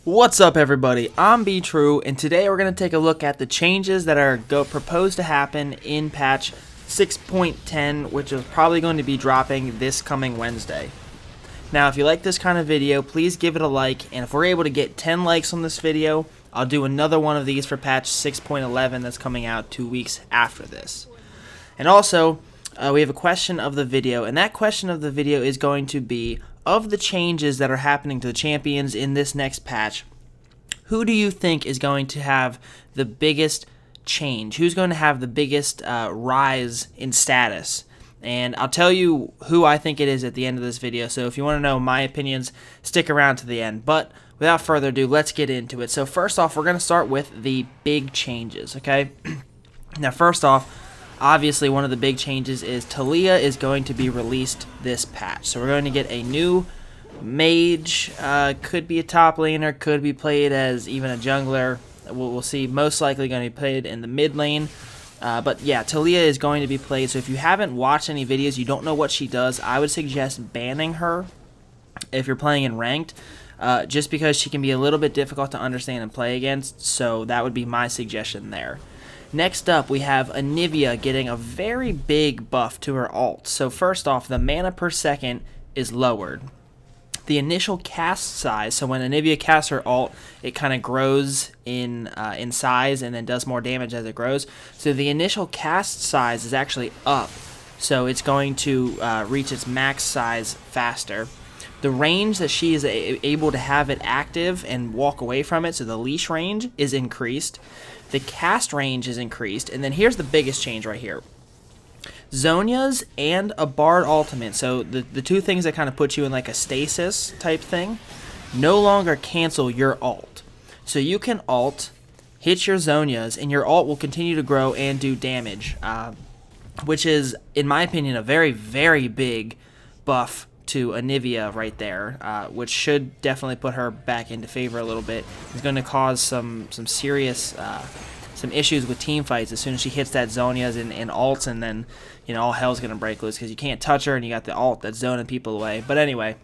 What's up, everybody? I'm B-True, and today we're going to take a look at the changes that are proposed to happen in patch 6.10, which is probably going to be dropping this coming Wednesday. Now, if you like this kind of video, please give it a like, and if we're able to get 10 likes on this video, I'll do another one of these for patch 6.11 that's coming out 2 weeks after this. And also, we have a question of the video, and that question of the video is going to be, of the changes that are happening to the champions in this next patch, who do you think is going to have the biggest change? Who's going to have the biggest rise in status? And I'll tell you who I think it is at the end of this video, so if you want to know my opinions, stick around to the end. But without further ado, let's get into it. So first off, we're going to start with the big changes, okay? Now, first off, obviously, one of the big changes is Talia is going to be released this patch. So we're going to get a new mage, could be a top laner, could be played as even a jungler. We'll see, most likely going to be played in the mid lane. But yeah, Talia is going to be played. So if you haven't watched any videos, you don't know what she does, I would suggest banning her if you're playing in ranked. Just because she can be a little bit difficult to understand and play against. So that would be my suggestion there. Next up, we have Anivia getting a very big buff to her ult. So first off, the mana per second is lowered. The initial cast size, so when Anivia casts her ult, it kind of grows in size and then does more damage as it grows. So the initial cast size is actually up, so it's going to reach its max size faster. The range that she is able to have it active and walk away from it, so the leash range, is increased. The cast range is increased, and then here's the biggest change right here. Zhonya's and a Bard ultimate, so the two things that kind of put you in like a stasis type thing, no longer cancel your ult. So you can ult, hit your Zhonya's, and your ult will continue to grow and do damage, which is, in my opinion, a very, very big buff to Anivia right there, which should definitely put her back into favor a little bit. It's going to cause some serious some issues with team fights as soon as she hits that Zhonya's and ults, and then all hell's going to break loose because you can't touch her and you got the ult that's zoning people away. But anyway,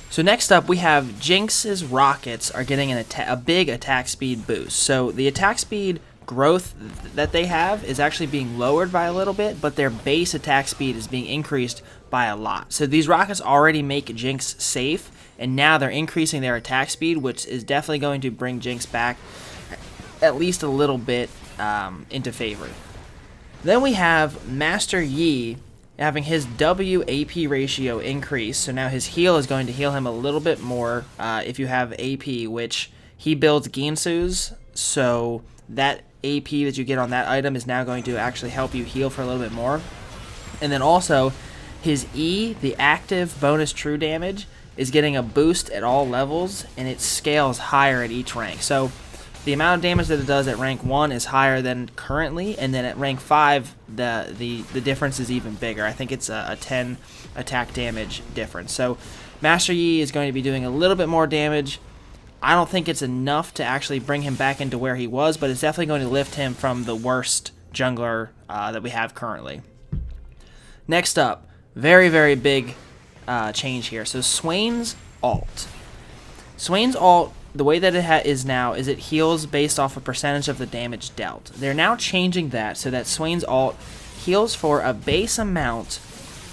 so next up we have Jinx's rockets are getting a big attack speed boost. So the attack speed growth that they have is actually being lowered by a little bit, but their base attack speed is being increased by a lot. So these rockets already make Jinx safe, and now they're increasing their attack speed, which is definitely going to bring Jinx back at least a little bit into favor. Then we have Master Yi having his WAP ratio increase, so now his heal is going to heal him a little bit more if you have AP, which he builds Ginsu's, so that AP that you get on that item is now going to actually help you heal for a little bit more. And then also, his E, the active bonus true damage, is getting a boost at all levels, and it scales higher at each rank. So the amount of damage that it does at rank 1 is higher than currently, and then at rank 5, the difference is even bigger. I think it's a 10 attack damage difference. So Master Yi is going to be doing a little bit more damage. I don't think it's enough to actually bring him back into where he was, but it's definitely going to lift him from the worst jungler that we have currently. Next up, very, very big change here. So Swain's ult. Swain's ult, the way that it is now, is it heals based off a percentage of the damage dealt. They're now changing that so that Swain's ult heals for a base amount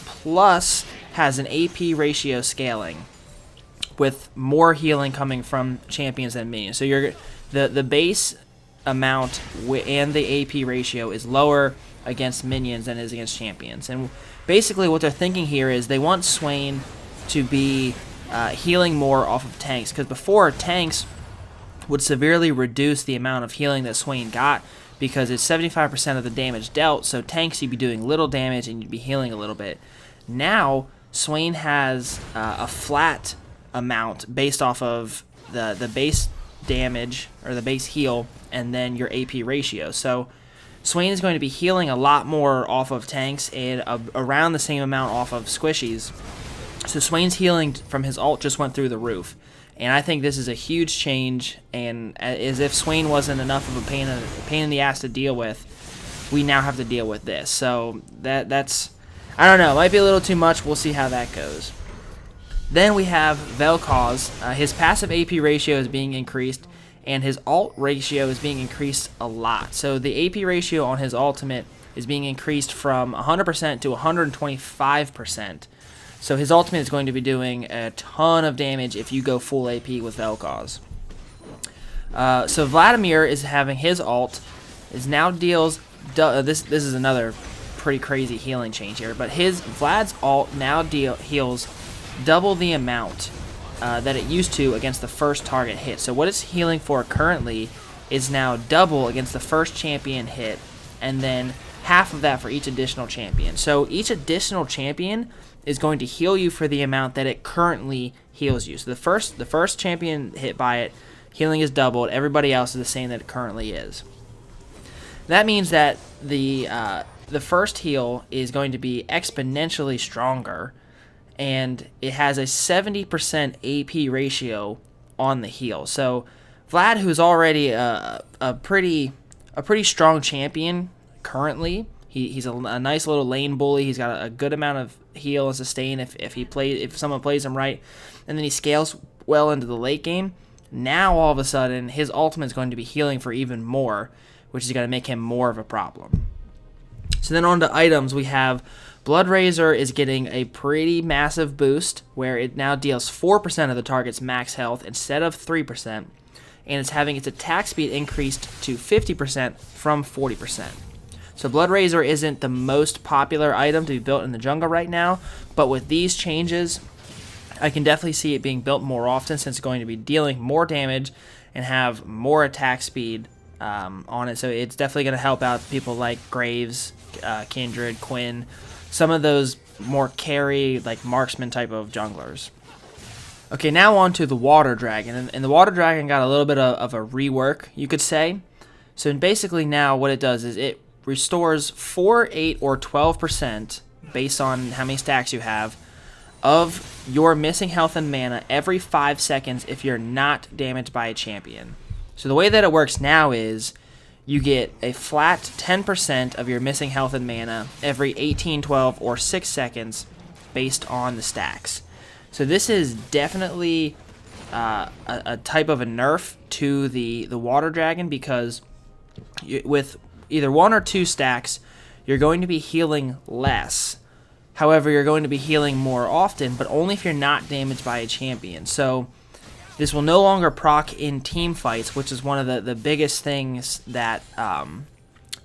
plus has an AP ratio scaling, with more healing coming from champions than minions. So the base amount and the AP ratio is lower against minions than it is against champions. And basically what they're thinking here is they want Swain to be healing more off of tanks, because before, tanks would severely reduce the amount of healing that Swain got because it's 75% of the damage dealt, so tanks you'd be doing little damage and you'd be healing a little bit. Now Swain has a flat amount based off of the base damage or the base heal and then your AP ratio. So Swain is going to be healing a lot more off of tanks and around the same amount off of squishies. So Swain's healing from his ult just went through the roof. And I think this is a huge change, and as if Swain wasn't enough of a pain in the ass to deal with, we now have to deal with this. So that's, I don't know, it might be a little too much. We'll see how that goes. Then we have Vel'Koz. His passive AP ratio is being increased, and his ult ratio is being increased a lot. So the AP ratio on his ultimate is being increased from 100% to 125%. So his ultimate is going to be doing a ton of damage if you go full AP with Vel'Koz. So Vladimir is having his ult is now deals. This is another pretty crazy healing change here, but Vlad's ult now heals double the amount that it used to against the first target hit. So what it's healing for currently is now double against the first champion hit, and then half of that for each additional champion. So each additional champion is going to heal you for the amount that it currently heals you. So the first champion hit by it, healing is doubled. Everybody else is the same that it currently is. That means that the first heal is going to be exponentially stronger, and it has a 70% AP ratio on the heal. So Vlad, who's already a pretty strong champion currently, he's a nice little lane bully. He's got a good amount of heal and sustain if someone plays him right, and then he scales well into the late game. Now all of a sudden his ultimate is going to be healing for even more, which is going to make him more of a problem. So then on to items, we have Blood Razor is getting a pretty massive boost where it now deals 4% of the target's max health instead of 3%, and it's having its attack speed increased to 50% from 40%. So Blood Razor isn't the most popular item to be built in the jungle right now, but with these changes, I can definitely see it being built more often since it's going to be dealing more damage and have more attack speed on it. So it's definitely going to help out people like Graves, Kindred, Quinn, some of those more carry, like marksman type of junglers. Okay, now on to the Water Dragon. And the Water Dragon got a little bit of a rework, you could say. So basically now what it does is it restores 4, 8, or 12% based on how many stacks you have of your missing health and mana every 5 seconds if you're not damaged by a champion. So the way that it works now is you get a flat 10% of your missing health and mana every 18, 12, or 6 seconds based on the stacks. So this is definitely a type of a nerf to the Water Dragon, because with either 1 or 2 stacks, you're going to be healing less. However, you're going to be healing more often, but only if you're not damaged by a champion. So this will no longer proc in team fights, which is one of the biggest things that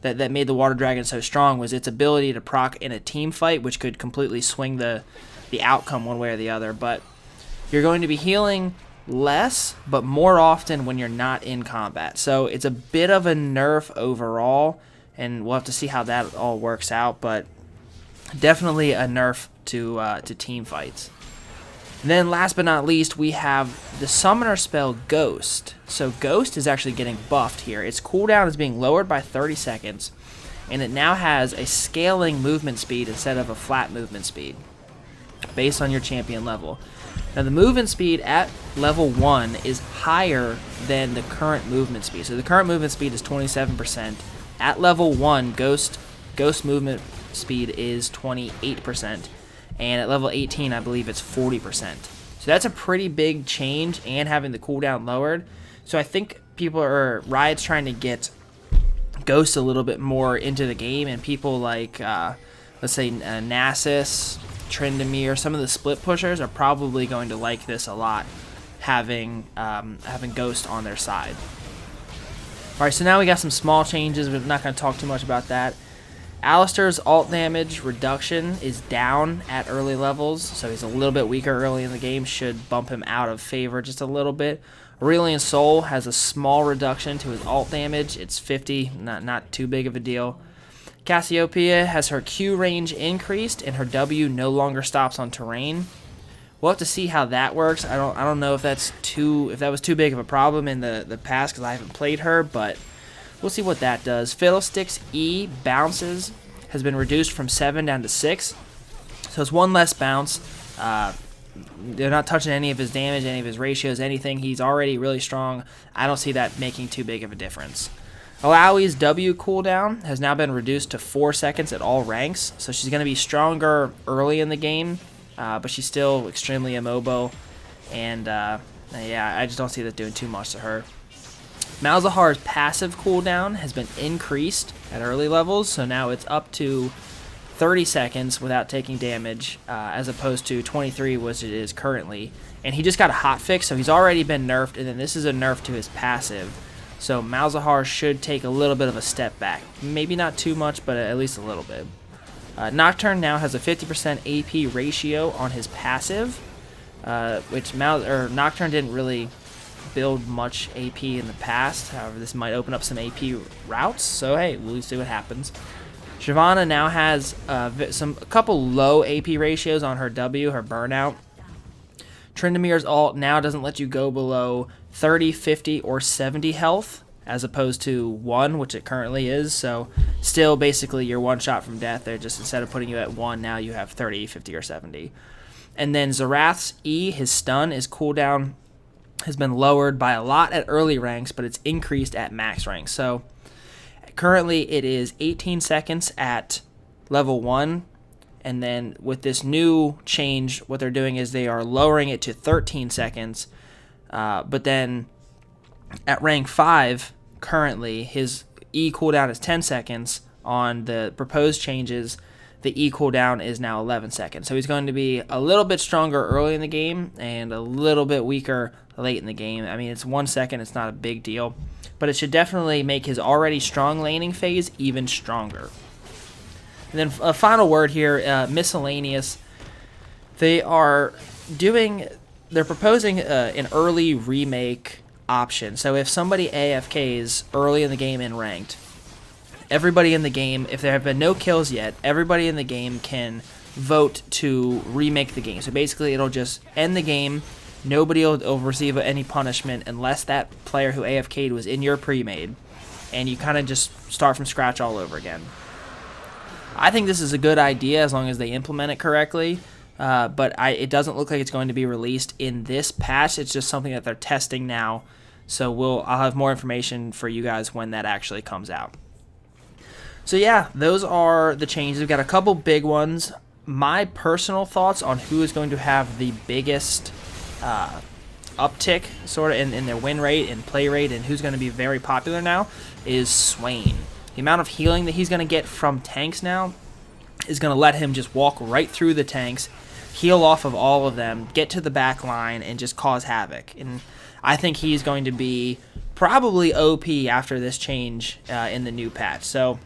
that made the Water Dragon so strong, was its ability to proc in a team fight, which could completely swing the outcome one way or the other. But you're going to be healing less, but more often when you're not in combat. So it's a bit of a nerf overall, and we'll have to see how that all works out, but definitely a nerf to team fights. And then last but not least, we have the summoner spell Ghost. So Ghost is actually getting buffed here. Its cooldown is being lowered by 30 seconds, and it now has a scaling movement speed instead of a flat movement speed based on your champion level. Now the movement speed at level 1 is higher than the current movement speed. So the current movement speed is 27%. At level 1, Ghost movement speed is 28%. And at level 18, I believe it's 40%. So that's a pretty big change, and having the cooldown lowered. So I think Riot's trying to get Ghost a little bit more into the game, and people like, let's say, Nasus, Tryndamere, some of the split pushers are probably going to like this a lot, having Ghost on their side. Alright, so now we got some small changes. We're not going to talk too much about that. Alistair's ult damage reduction is down at early levels, so he's a little bit weaker early in the game, should bump him out of favor just a little bit. Aurelion Sol has a small reduction to his ult damage. It's 50, not too big of a deal. Cassiopeia has her Q range increased, and her W no longer stops on terrain. We'll have to see how that works. I don't know if that was too big of a problem in the past, because I haven't played her, but we'll see what that does. Fiddlestick's E bounces has been reduced from 7 down to 6. So it's 1 less bounce. They're not touching any of his damage, any of his ratios, anything. He's already really strong. I don't see that making too big of a difference. Alawi's W cooldown has now been reduced to 4 seconds at all ranks. So she's going to be stronger early in the game, but she's still extremely immobile, and yeah, I just don't see that doing too much to her. Malzahar's passive cooldown has been increased at early levels, so now it's up to 30 seconds without taking damage, as opposed to 23, which it is currently. And he just got a hotfix, so he's already been nerfed, and then this is a nerf to his passive. So Malzahar should take a little bit of a step back. Maybe not too much, but at least a little bit. Nocturne now has a 50% AP ratio on his passive, which Nocturne didn't really build much AP in the past. However, this might open up some AP routes, so hey, we'll see what happens. Shyvana now has a couple low AP ratios on her W, her burnout. Tryndamere's ult now doesn't let you go below 30, 50, or 70 health, as opposed to 1, which it currently is, so still basically you're one shot from death there. Just instead of putting you at 1, now you have 30, 50, or 70. And then Xerath's E, his stun, his cooldown has been lowered by a lot at early ranks, but it's increased at max ranks. So currently it is 18 seconds at level 1, and then with this new change, what they're doing is they are lowering it to 13 seconds, but then at rank 5, currently, his E cooldown is 10 seconds. On the proposed changes, the E cooldown is now 11 seconds. So he's going to be a little bit stronger early in the game and a little bit weaker late in the game. I mean, it's 1 second, it's not a big deal, but it should definitely make his already strong laning phase even stronger. And then a final word here, Miscellaneous. They're proposing an early remake option. So if somebody AFKs early in the game in ranked, everybody in the game, if there have been no kills yet, everybody in the game can vote to remake the game. So basically it'll just end the game. Nobody will receive any punishment unless that player who AFK'd was in your pre-made, and you kind of just start from scratch all over again. I think this is a good idea as long as they implement it correctly, but it doesn't look like it's going to be released in this patch. It's just something that they're testing now, so I'll have more information for you guys when that actually comes out. So yeah, those are the changes. We've got a couple big ones. My personal thoughts on who is going to have the biggest uptick sort of in their win rate and play rate and who's going to be very popular now is Swain. The amount of healing that he's going to get from tanks now is going to let him just walk right through the tanks, heal off of all of them, get to the back line, and just cause havoc. And I think he's going to be probably OP after this change in the new patch. So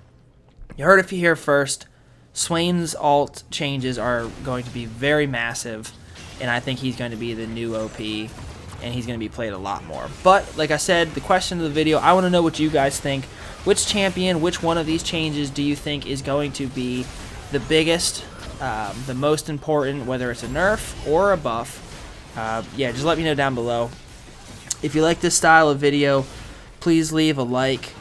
you heard it here first. Swain's ult changes are going to be very massive, and I think he's going to be the new OP, and he's going to be played a lot more. But like I said, the question of the video, I want to know what you guys think. Which champion, which one of these changes do you think is going to be the biggest, the most important, whether it's a nerf or a buff? Yeah, just let me know down below. If you like this style of video, please leave a like,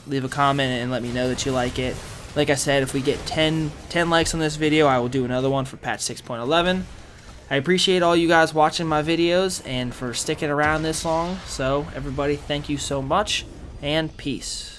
leave a comment, and let me know that you like it. Like I said, if we get 10 likes on this video, I will do another one for patch 6.11. I appreciate all you guys watching my videos and for sticking around this long. So everybody, thank you so much, and peace.